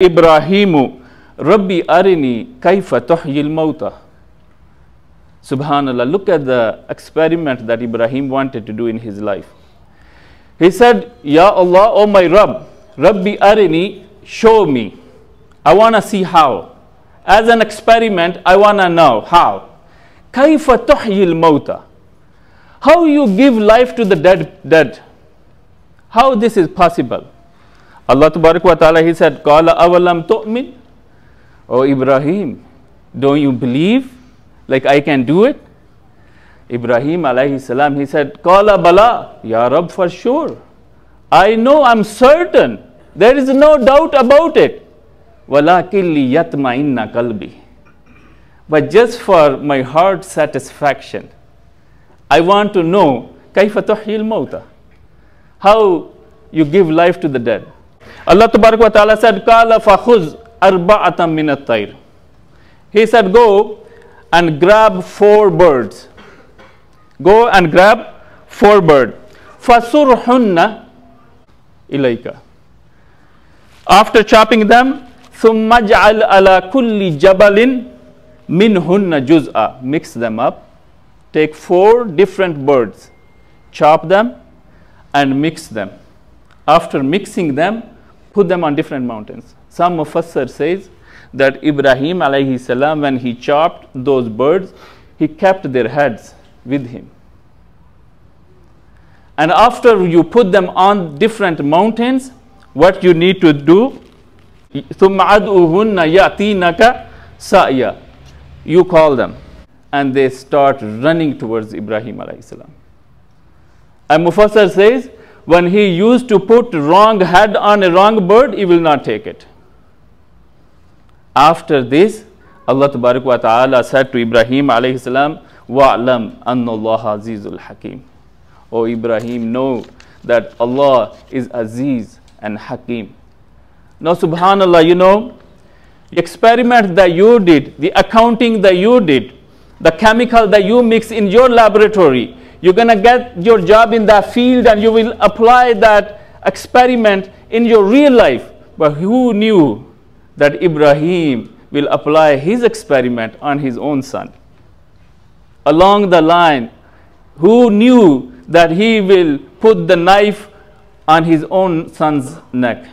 Ibrahimu Rabbi Arini Kaifa Tuhyil Mauta. Subhanallah, look at the experiment that Ibrahim wanted to do in his life. He said, Ya Allah, oh my Rabb, Rabbi Arini, show me. I want to see how. As an experiment, I want to know how. Kaifa Tuhyil Mauta. How you give life to the dead. How this is possible? Allah Tabarak wa Ta'ala, He said, Qala awalam tu'min. Oh Ibrahim, don't you believe like I can do it? Ibrahim alayhi salam, he said, Qala bala, Ya Rabb, for sure. I know, I'm certain. There is no doubt about it. Walakin li yatma'inna qalbi. But just for my heart satisfaction, I want to know, Kaifa tuhyil mauta. How you give life to the dead. Allah Tabarak wa Ta'ala said, Qala fakhuz arba'atan min at-tayr. He said, go and grab 4 birds. Go and grab 4 birds. Fasurhunna ilayka. After chopping them, thumma ja'al ala kulli jabalin minhunna juz'a. Mix them up. Take 4 different birds. Chop them and mix them. After mixing them, put them on different mountains. Some Mufassir says that Ibrahim alayhi salam, when he chopped those birds, he kept their heads with him. And after you put them on different mountains, what you need to do, ثُمَّ عَدْءُهُنَّ يَأْتِينَكَ سَأْيًا. You call them, and they start running towards Ibrahim alayhi salam. And Mufassir says, when he used to put wrong head on a wrong bird, he will not take it. After this, Allah Tabarak wa Ta'ala said to Ibrahim alayhi salam, وَعْلَمْ أَنَّ اللَّهَ عَزِيزُ الْحَكِيمُ. O Ibrahim, know that Allah is Aziz and Hakim. Now subhanallah, you know, the experiment that you did, the accounting that you did, the chemical that you mix in your laboratory, you're going to get your job in that field and you will apply that experiment in your real life. But who knew that Ibrahim will apply his experiment on his own son? Along the line, who knew that he will put the knife on his own son's neck?